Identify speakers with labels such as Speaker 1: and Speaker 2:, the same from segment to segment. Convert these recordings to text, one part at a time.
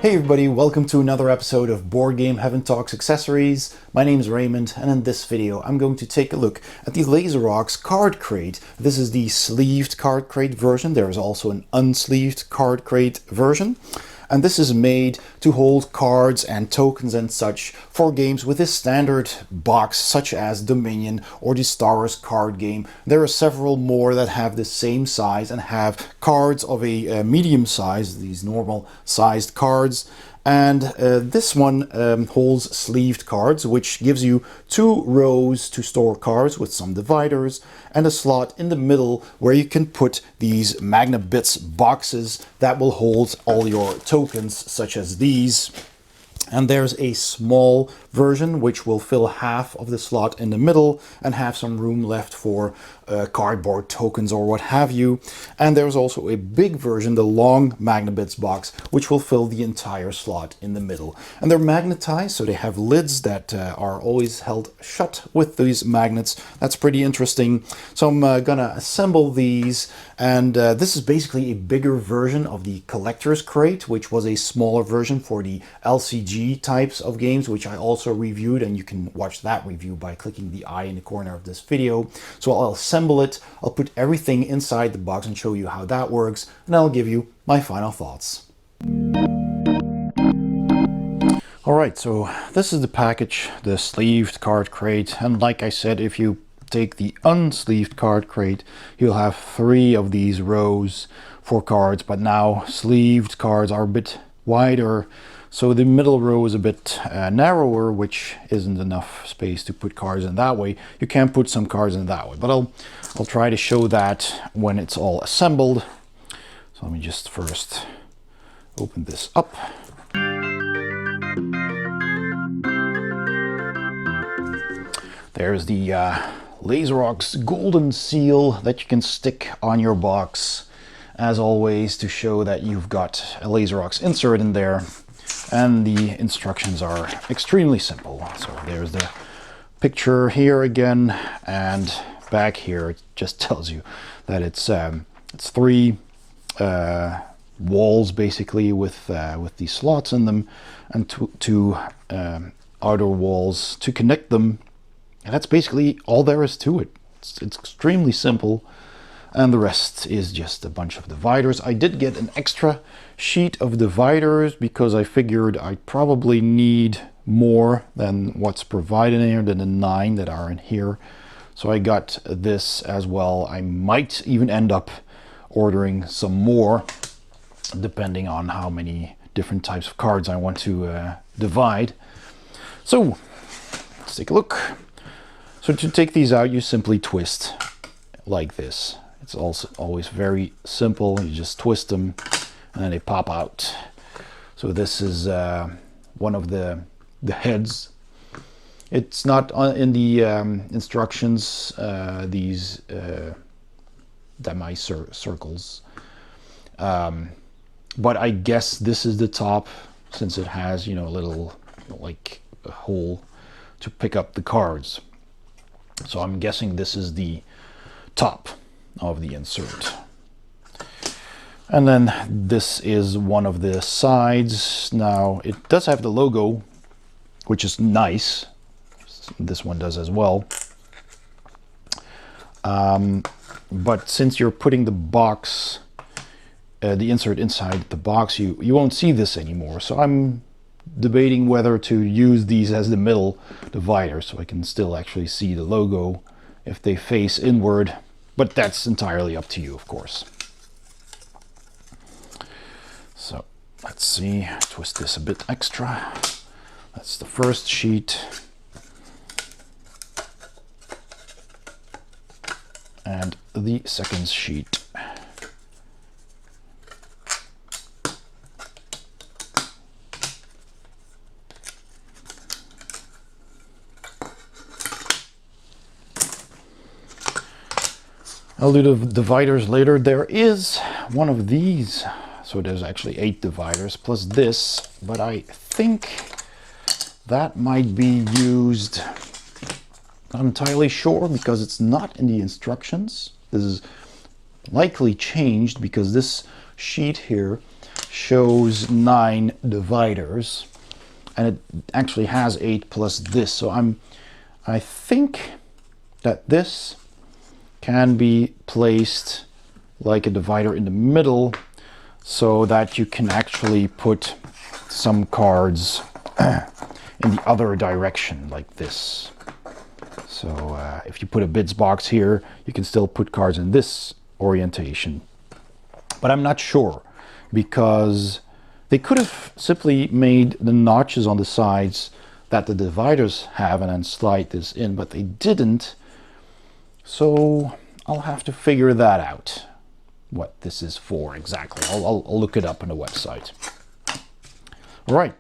Speaker 1: Hey everybody, welcome to another episode of Board Game Heaven Talks Accessories. My name is Raymond, and in this video I'm going to take a look at the Laserox card crate. This is the sleeved card crate version. There is also an unsleeved card crate version. And this is made to hold cards and tokens and such for games with a standard box such as Dominion or the Star Wars card game. There are several more that have the same size and have cards of a medium size, these normal sized cards. And this one holds sleeved cards, which gives you 2 rows to store cards with some dividers and a slot in the middle where you can put these MagneBits boxes that will hold all your tokens, such as these. And there's a small version which will fill half of the slot in the middle and have some room left for cardboard tokens or what have you. And there's also a big version, the long MagneBits box, which will fill the entire slot in the middle. And they're magnetized, so they have lids that are always held shut with these magnets. That's pretty interesting. So I'm gonna assemble these, and this is basically a bigger version of the collector's crate, which was a smaller version for the LCG types of games, which I also reviewed, and you can watch that review by clicking the I in the corner of this video. So I'll assemble it, I'll put everything inside the box and show you how that works, and I'll give you my final thoughts. Alright, so this is the package, the sleeved card crate, and like I said, if you take the unsleeved card crate, you'll have 3 of these rows for cards, but now sleeved cards are a bit wider. So the middle row is a bit narrower, which isn't enough space to put cards in that way. You can put some cards in that way, but I'll try to show that when it's all assembled. So let me just first open this up. There's the Laserox golden seal that you can stick on your box, as always, to show that you've got a Laserox insert in there. And the instructions are extremely simple. So there's the picture here again, and back here it just tells you that it's 3 walls basically with these slots in them, and two outer walls to connect them. And that's basically all there is to it. It's extremely simple. And the rest is just a bunch of dividers. I did get an extra sheet of dividers because I figured I probably need more than what's provided in here, than the 9 that are in here. So I got this as well. I might even end up ordering some more, depending on how many different types of cards I want to divide. So let's take a look. So to take these out, you simply twist like this. It's also always very simple. You just twist them and then they pop out. So this is one of the heads. It's not in the instructions, these circles. But I guess this is the top, since it has, you know, a little like a hole to pick up the cards. So I'm guessing this is the top of the insert. And then this is one of the sides. Now it does have the logo, which is nice. This one does as well. But since you're putting the box, the insert inside the box, you won't see this anymore. So I'm debating whether to use these as the middle divider, so I can still actually see the logo if they face inward. But that's entirely up to you, of course. So let's see, twist this a bit extra. That's the first sheet. And the second sheet. I'll do the dividers later. There is one of these, so there's actually 8 dividers plus this, but I think that might be used, not entirely sure, because it's not in the instructions. This is likely changed because this sheet here shows 9 dividers, and it actually has 8 plus this. So I think that this can be placed like a divider in the middle, so that you can actually put some cards in the other direction, like this. So if you put a bits box here, you can still put cards in this orientation. But I'm not sure, because they could have simply made the notches on the sides that the dividers have and then slide this in, but they didn't. So I'll have to figure that out, what this is for exactly. I'll look it up on the website. All right.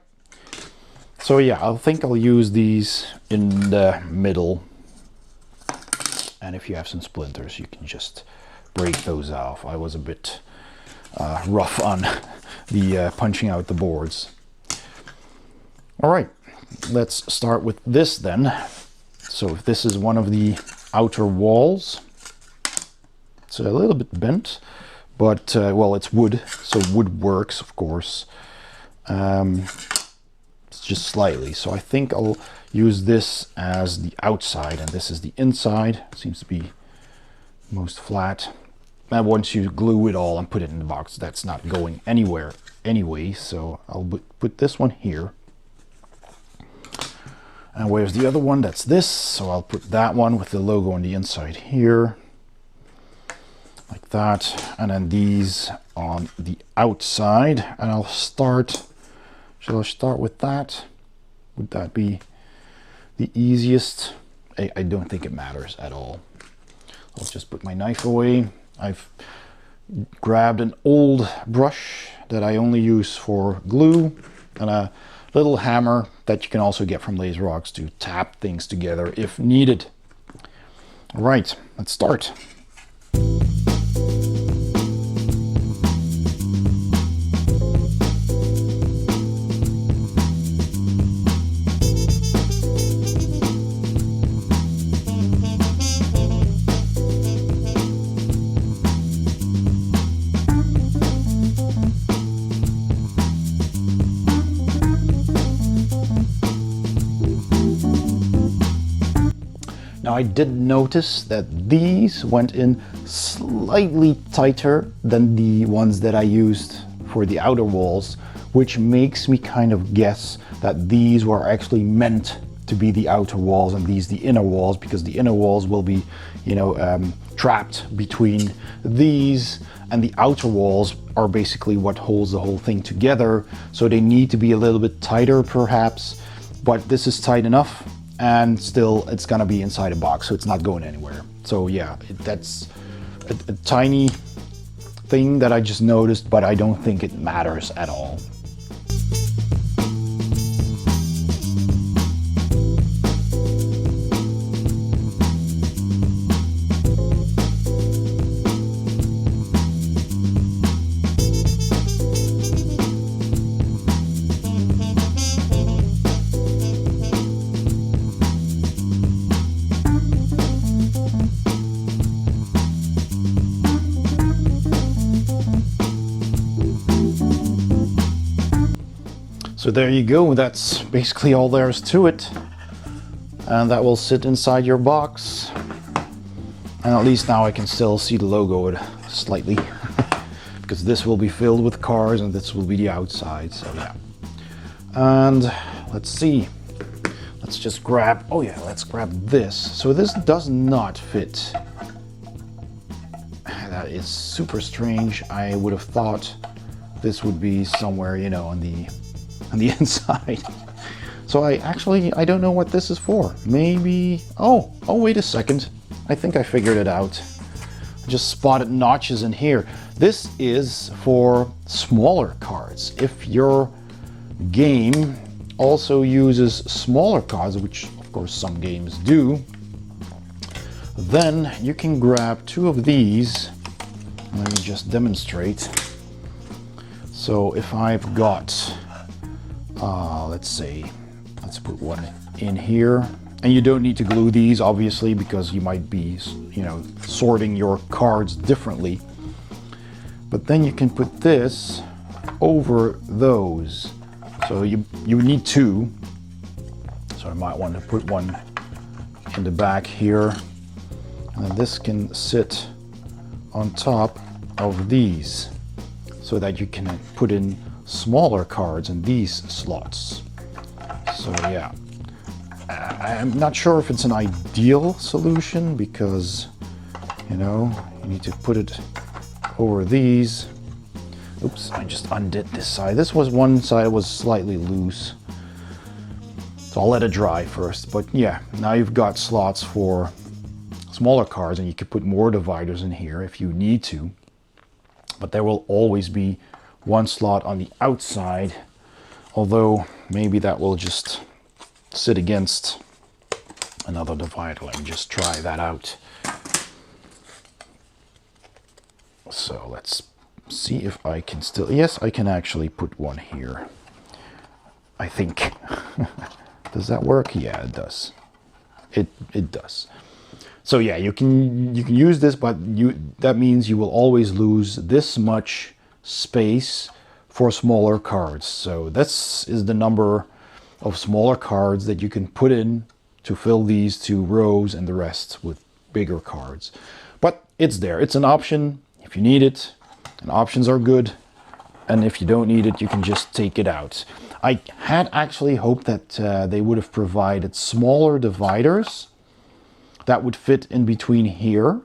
Speaker 1: So yeah, I think I'll use these in the middle. And if you have some splinters, you can just break those off. I was a bit rough on the punching out the boards. All right, let's start with this then. So if this is one of the outer walls, it's a little bit bent, but well, it's wood, so wood works, of course. It's just slightly. So I think I'll use this as the outside, and this is the inside. Seems to be most flat. And once you glue it all and put it in the box, that's not going anywhere anyway. So I'll put this one here. And where's the other one? That's this. So I'll put that one with the logo on the inside here, like that. And then these on the outside. And I'll start, shall I start with that? Would that be the easiest? I don't think it matters at all. I'll just put my knife away. I've grabbed an old brush that I only use for glue, and a little hammer that you can also get from Laserox to tap things together if needed. All right, let's start. Now I did notice that these went in slightly tighter than the ones that I used for the outer walls, which makes me kind of guess that these were actually meant to be the outer walls and these the inner walls, because the inner walls will be, you know, trapped between these, and the outer walls are basically what holds the whole thing together. So they need to be a little bit tighter perhaps, but this is tight enough. And still it's gonna be inside a box, so it's not going anywhere. So yeah, that's a tiny thing that I just noticed, but I don't think it matters at all. So there you go, that's basically all there is to it. And that will sit inside your box. And at least now I can still see the logo slightly. Because this will be filled with cars and this will be the outside, so yeah. And let's see. Let's just grab, oh yeah, let's grab this. So this does not fit. That is super strange. I would have thought this would be somewhere, you know, on the inside. So I don't know what this is for. Maybe, oh wait a second. I think I figured it out. I just spotted notches in here. This is for smaller cards. If your game also uses smaller cards, which of course some games do, then you can grab 2 of these. Let me just demonstrate. So if I've got let's say, let's put one in here, and you don't need to glue these obviously, because you might be, you know, sorting your cards differently. But then you can put this over those. So you need two. So I might want to put one in the back here. And then this can sit on top of these so that you can put in smaller cards in these slots. So yeah, I'm not sure if it's an ideal solution because, you know, you need to put it over these. Oops, I just undid this side. This was one side was slightly loose. So I'll let it dry first. But yeah, now you've got slots for smaller cards and you can put more dividers in here if you need to. But there will always be one slot on the outside, although maybe that will just sit against another divider. Let me just try that out. So let's see if I can still, yes, I can actually put one here, I think. Does that work? Yeah, it does. It does. So yeah, you can use this, but that means you will always lose this much space for smaller cards. So this is the number of smaller cards that you can put in to fill these two rows and the rest with bigger cards. But it's there. It's an option if you need it, and options are good. And if you don't need it, you can just take it out. I had actually hoped that they would have provided smaller dividers that would fit in between here,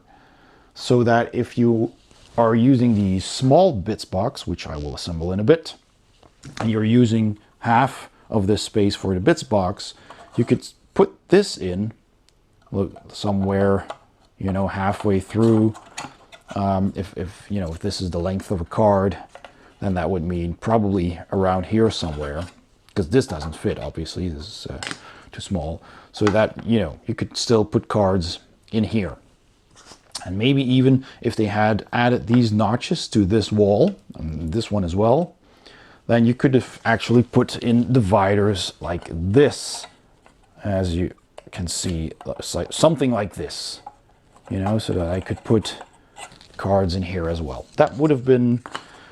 Speaker 1: so that if you are using the small bits box, which I will assemble in a bit, and you're using half of this space for the bits box, you could put this in, look, somewhere, you know, halfway through. If you know, if this is the length of a card, then that would mean probably around here somewhere, because this doesn't fit, obviously, this is too small. So that, you know, you could still put cards in here. And maybe even if they had added these notches to this wall, and this one as well, then you could have actually put in dividers like this, as you can see, something like this, you know, so that I could put cards in here as well. That would have been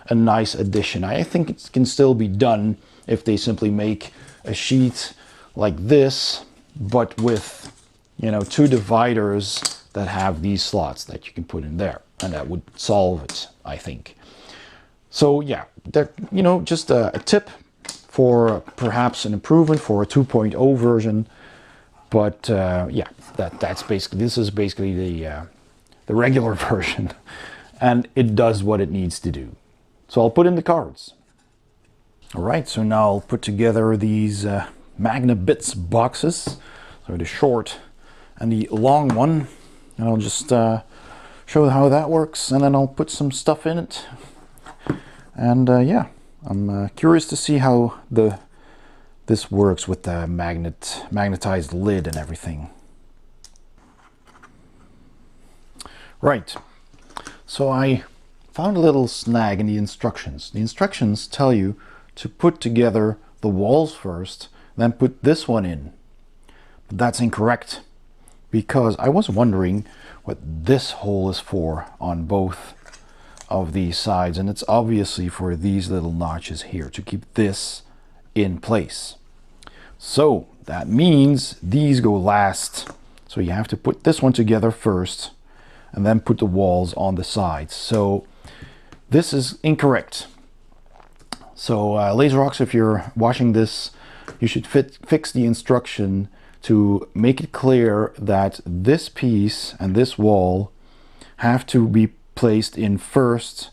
Speaker 1: a nice addition. I think it can still be done if they simply make a sheet like this, but with, you know, two dividers that have these slots that you can put in there, and that would solve it, I think. So yeah, that, you know, just a tip for perhaps an improvement for a 2.0 version. But yeah, that's basically, this is basically the regular version, and it does what it needs to do. So I'll put in the cards. All right, so now I'll put together these MagneBits boxes, so the short and the long one, and I'll just show how that works, and then I'll put some stuff in it. And yeah, I'm curious to see how this works with the magnetized lid and everything. Right, so I found a little snag in the instructions. The instructions tell you to put together the walls first, then put this one in. But that's incorrect, because I was wondering what this hole is for on both of these sides, and it's obviously for these little notches here to keep this in place. So that means these go last. So you have to put this one together first and then put the walls on the sides. So this is incorrect. So Laserox, if you're watching this, you should fix the instruction to make it clear that this piece and this wall have to be placed in first,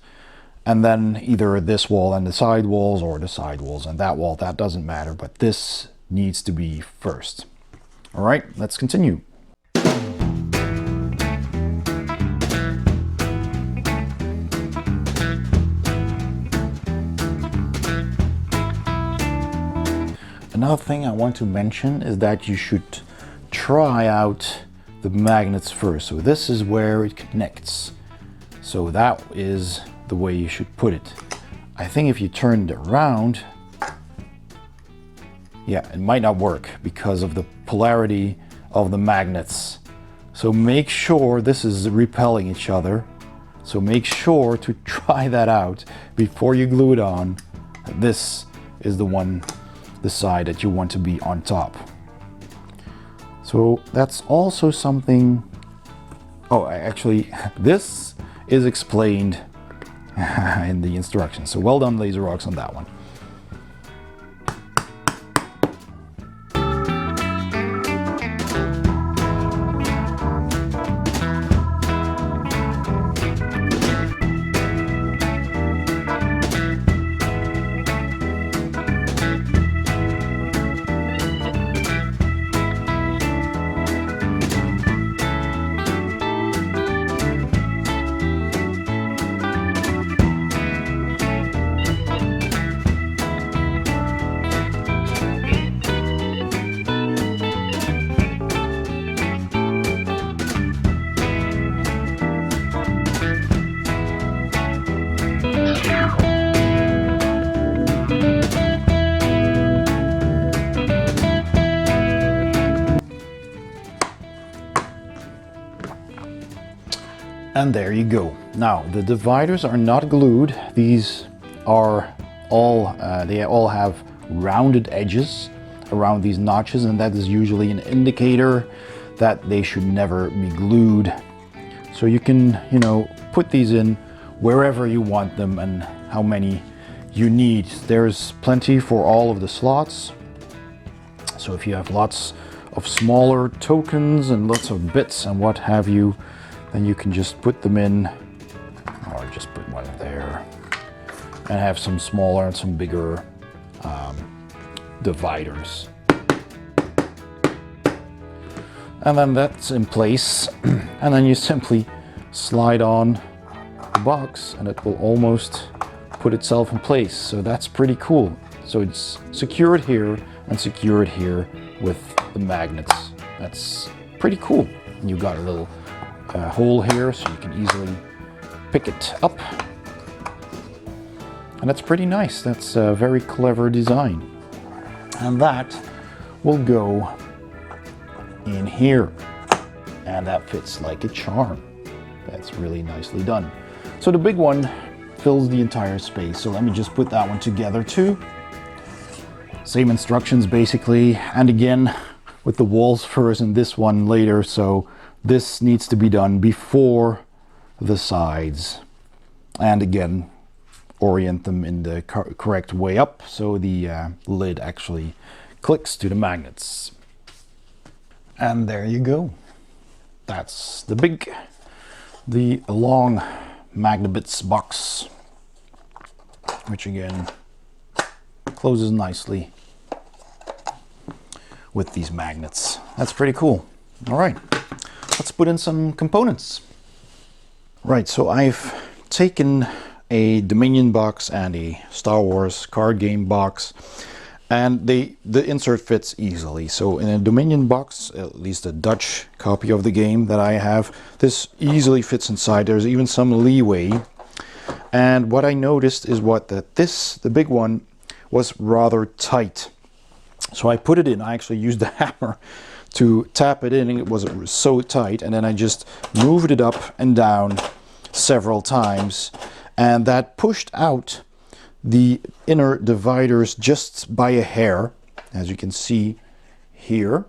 Speaker 1: and then either this wall and the side walls, or the side walls and that wall. That doesn't matter, but this needs to be first. All right, let's continue. Another thing I want to mention is that you should try out the magnets first. So this is where it connects. So that is the way you should put it. I think if you turn it around, yeah, it might not work because of the polarity of the magnets. So make sure, this is repelling each other. So make sure to try that out before you glue it on. This is the side that you want to be on top. So that's also something. Oh, actually, this is explained in the instructions. So well done, Laserox, on that one. And there you go. Now, the dividers are not glued. These are all, they all have rounded edges around these notches, and that is usually an indicator that they should never be glued. So you can, you know, put these in wherever you want them and how many you need. There's plenty for all of the slots. So if you have lots of smaller tokens and lots of bits and what have you, then you can just put them in, or just put one there, and have some smaller and some bigger dividers. And then that's in place, and then you simply slide on the box and it will almost put itself in place. So that's pretty cool. So it's secured here and secured here with the magnets. That's pretty cool. You got a little hole here so you can easily pick it up, and that's pretty nice. That's a very clever design, and that will go in here, and that fits like a charm. That's really nicely done. So the big one fills the entire space, so let me just put that one together too. Same instructions basically, and again with the walls first and this one later, so this needs to be done before the sides. And again, orient them in the correct way up so the lid actually clicks to the magnets. And there you go. That's the long MagneBits box, which again closes nicely with these magnets. That's pretty cool. All right. Let's put in some components. Right, so I've taken a Dominion box and a Star Wars card game box, and the insert fits easily. So in a Dominion box, at least a Dutch copy of the game that I have, this easily fits inside. There's even some leeway. And what I noticed is that the big one was rather tight. So I put it in. I actually used the hammer to tap it in, and it was so tight, and then I just moved it up and down several times, and that pushed out the inner dividers just by a hair. As you can see here,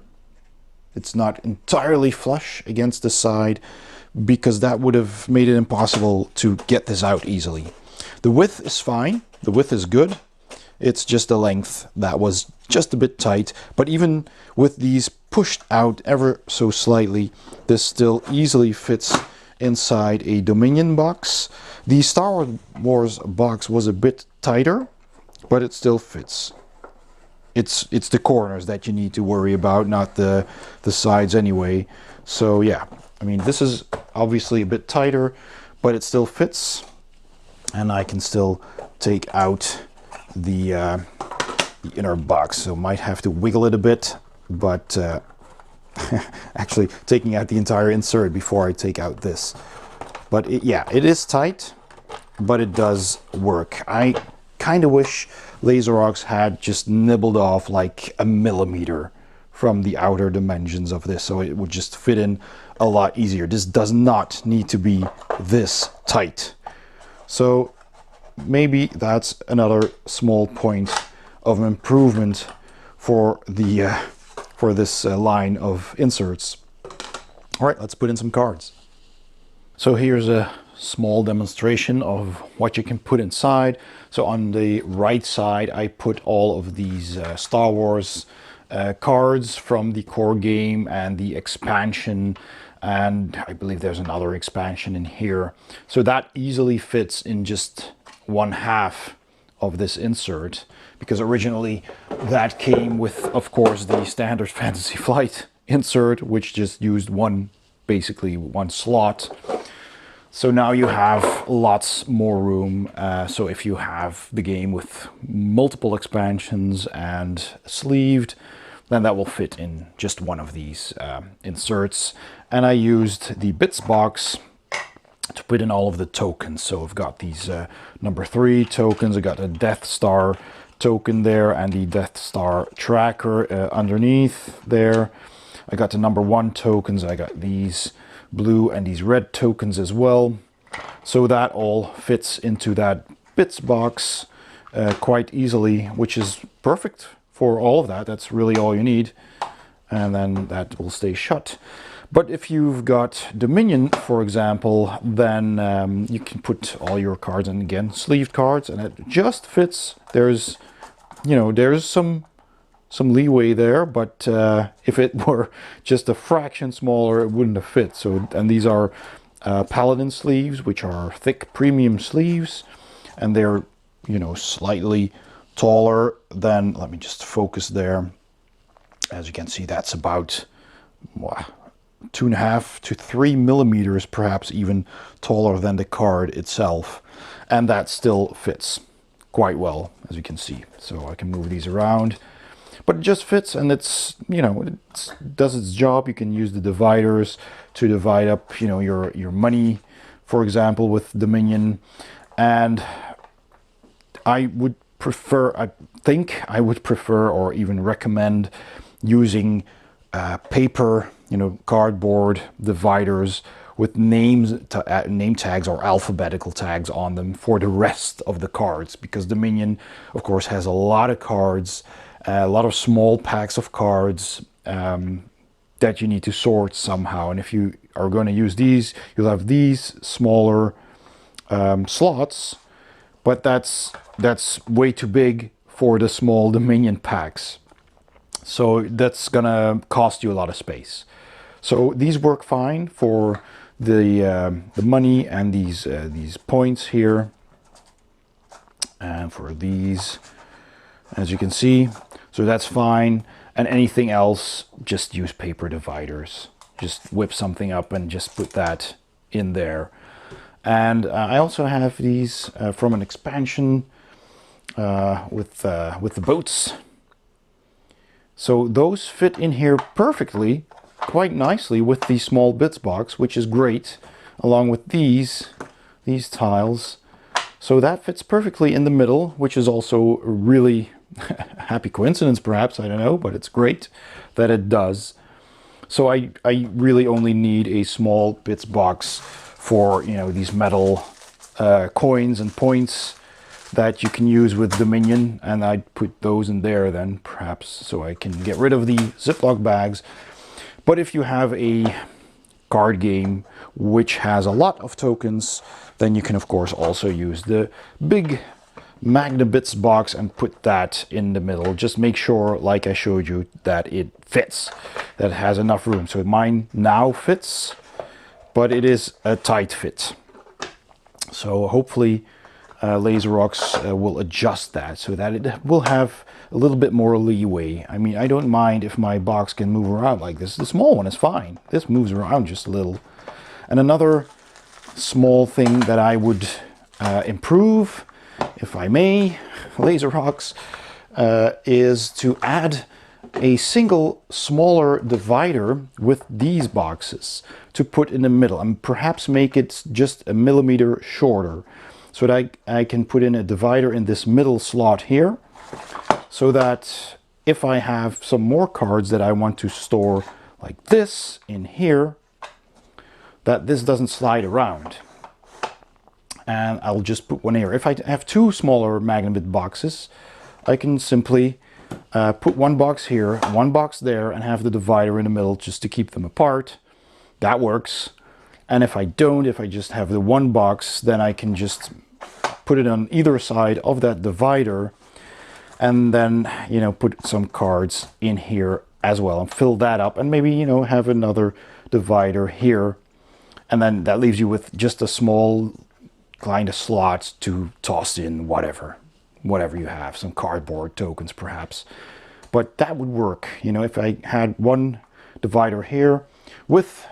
Speaker 1: it's not entirely flush against the side, because that would have made it impossible to get this out easily. The width is fine, the width is good. It's just the length that was just a bit tight, but even with these pushed out ever so slightly, this still easily fits inside a Dominion box. The Star Wars box was a bit tighter, but it still fits. It's the corners that you need to worry about, not the sides anyway. So yeah, I mean, this is obviously a bit tighter, but it still fits, and I can still take out the inner box, so might have to wiggle it a bit, but actually taking out the entire insert before I take out this. But yeah, it is tight, but it does work. I kind of wish Laserox had just nibbled off like a millimeter from the outer dimensions of this, so it would just fit in a lot easier. This does not need to be this tight. So maybe that's another small point of improvement for the for this line of inserts. All right, let's put in some cards. So here's a small demonstration of what you can put inside. So on the right side, I put all of these Star Wars cards from the core game and the expansion, and I believe there's another expansion in here. So that easily fits in just 1/2 of this insert, because originally that came with, of course, the standard Fantasy Flight insert, which just used basically one slot. So now you have lots more room. So if you have the game with multiple expansions and sleeved, then that will fit in just one of these inserts. And I used the bits box to put in all of the tokens. So I've got these number 3 tokens. I got a Death Star token there and the Death Star tracker underneath there. I got the number 1 tokens. I got these blue and these red tokens as well. So that all fits into that bits box quite easily, which is perfect for all of that. That's really all you need. And then that will stay shut. But if you've got Dominion, for example, then you can put all your cards in, again, sleeved cards, and it just fits. There's, you know, there's some leeway there, but if it were just a fraction smaller, it wouldn't have fit. So, and these are Paladin sleeves, which are thick premium sleeves, and they're, you know, slightly taller than, let me just focus there. As you can see, that's about 2.5 to 3 millimeters, perhaps even taller than the card itself, and that still fits quite well, as you can see. So I can move these around, but it just fits, and it's, you know, it does its job. You can use the dividers to divide up, you know, your money, for example, with Dominion. And I would prefer, I think I would prefer or even recommend using paper, you know, cardboard dividers with name tags or alphabetical tags on them for the rest of the cards, because Dominion, of course, has a lot of cards, a lot of small packs of cards that you need to sort somehow. And if you are going to use these, you'll have these smaller slots, but that's way too big for the small Dominion packs. So that's gonna cost you a lot of space. So these work fine for the money and these points here, and for these, as you can see. So that's fine. And anything else, just use paper dividers. Just whip something up and just put that in there. And I also have these from an expansion with the boats. So those fit in here perfectly, quite nicely with the small bits box, which is great, along with these tiles. So that fits perfectly in the middle, which is also a really happy coincidence, perhaps, I don't know, but it's great that it does. So I really only need a small bits box for, you know, these metal coins and points that you can use with Dominion, and I'd put those in there then, perhaps, so I can get rid of the Ziploc bags. But if you have a card game which has a lot of tokens, then you can of course also use the big MagneBits box and put that in the middle. Just make sure, like I showed you, that it fits, that it has enough room. So mine now fits, but it is a tight fit. So hopefully Laserox will adjust that so that it will have a little bit more leeway. I mean, I don't mind if my box can move around like this. The small one is fine. This moves around just a little. And another small thing that I would improve, if I may, Laserox, is to add a single smaller divider with these boxes to put in the middle, and perhaps make it just a millimeter shorter, so that I can put in a divider in this middle slot here, so that if I have some more cards that I want to store like this in here, that this doesn't slide around. and I'll just put one here. If I have two smaller MagneBit boxes, I can simply put one box here, one box there, and have the divider in the middle just to keep them apart. That works. And if I don't, if I just have the one box, then I can just put it on either side of that divider, and then, you know, put some cards in here as well and fill that up, and maybe, you know, have another divider here, and then that leaves you with just a small kind of slot to toss in whatever you have, some cardboard tokens perhaps. But that would work, you know, if I had one divider here with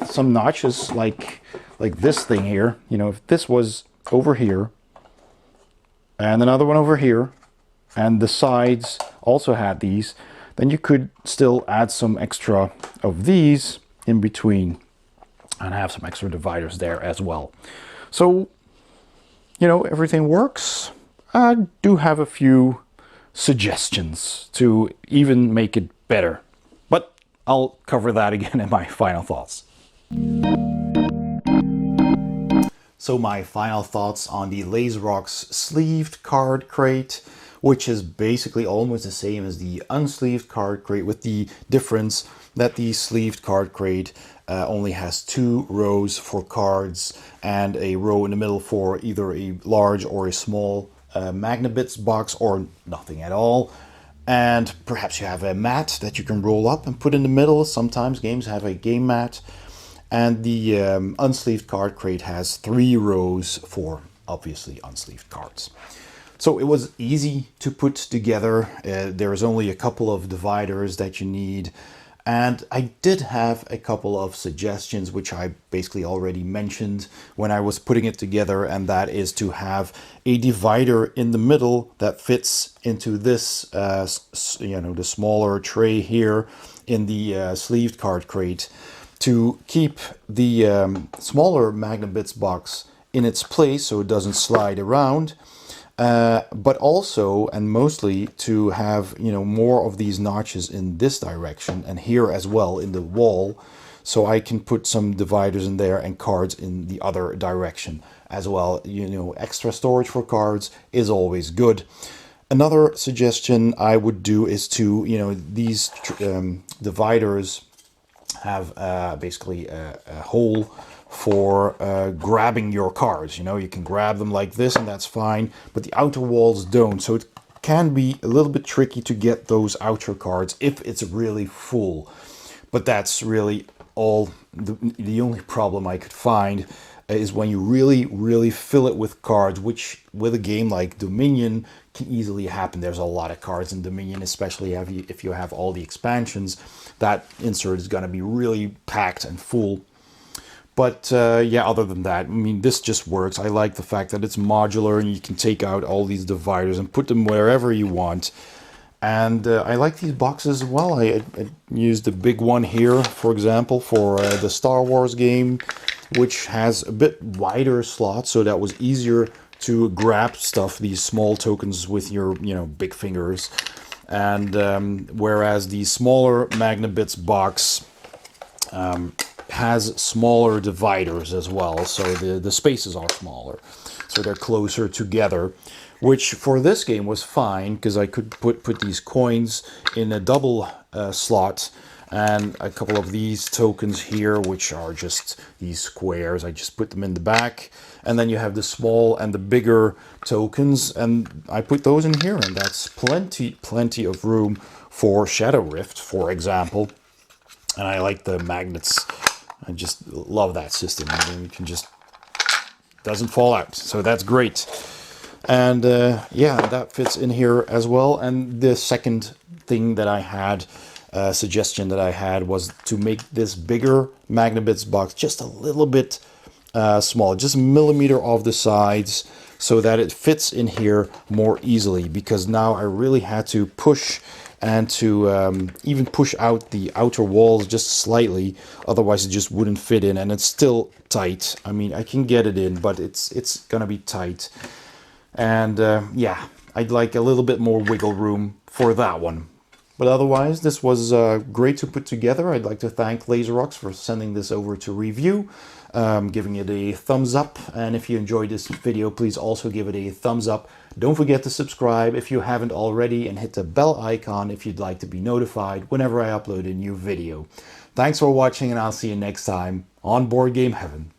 Speaker 1: some notches like this thing here, you know, if this was over here and another one over here, and the sides also had these, then you could still add some extra of these in between and have some extra dividers there as well. So, you know, everything works. I do have a few suggestions to even make it better, but I'll cover that again in my final thoughts. So my final thoughts on the Laserox sleeved card crate, which is basically almost the same as the unsleeved card crate, with the difference that the sleeved card crate only has 2 rows for cards and a row in the middle for either a large or a small MagneBits box, or nothing at all. And perhaps you have a mat that you can roll up and put in the middle. Sometimes games have a game mat. And the unsleeved card crate has 3 rows for, obviously, unsleeved cards. So it was easy to put together. There's only a couple of dividers that you need. And I did have a couple of suggestions, which I basically already mentioned when I was putting it together, and that is to have a divider in the middle that fits into this, you know, the smaller tray here in the sleeved card crate, to keep the smaller MagneBits box in its place so it doesn't slide around. But also, and mostly, to have, you know, more of these notches in this direction and here as well in the wall, so I can put some dividers in there and cards in the other direction as well. You know, extra storage for cards is always good. Another suggestion I would do is to, you know, these dividers have basically a hole for grabbing your cards. You know, you can grab them like this and that's fine, but the outer walls don't. So it can be a little bit tricky to get those outer cards if it's really full. But that's really all, the only problem I could find is when you really fill it with cards, which with a game like Dominion can easily happen. There's a lot of cards in Dominion, especially if you have all the expansions. That insert is going to be really packed and full. But yeah, other than that, I mean, this just works. I like the fact that it's modular and you can take out all these dividers and put them wherever you want. And I like these boxes as well. I used the big one here, for example, for the Star Wars game, which has a bit wider slot, so that was easier to grab stuff, these small tokens, with your, you know, big fingers. And whereas the smaller MagneBits box has smaller dividers as well, so the spaces are smaller, so they're closer together, which for this game was fine because I could put these coins in a double slot, and a couple of these tokens here, which are just these squares. I just put them in the back, and then you have the small and the bigger tokens, and I put those in here, and that's plenty of room for Shadow Rift, for example. And I like the magnets. I just love that system. I mean, you can just, doesn't fall out, so that's great. And yeah, that fits in here as well. And the second thing that I had, suggestion that I had, was to make this bigger MagneBits box just a little bit small, just a millimeter off the sides, so that it fits in here more easily, because now I really had to push and to even push out the outer walls just slightly, otherwise it just wouldn't fit in, and it's still tight. I mean, I can get it in, but it's gonna be tight. And yeah, I'd like a little bit more wiggle room for that one. But otherwise, this was great to put together. I'd like to thank Laserox for sending this over to review, giving it a thumbs up. And if you enjoyed this video, please also give it a thumbs up. Don't forget to subscribe if you haven't already, and hit the bell icon if you'd like to be notified whenever I upload a new video. Thanks for watching, and I'll see you next time on Board Game Heaven.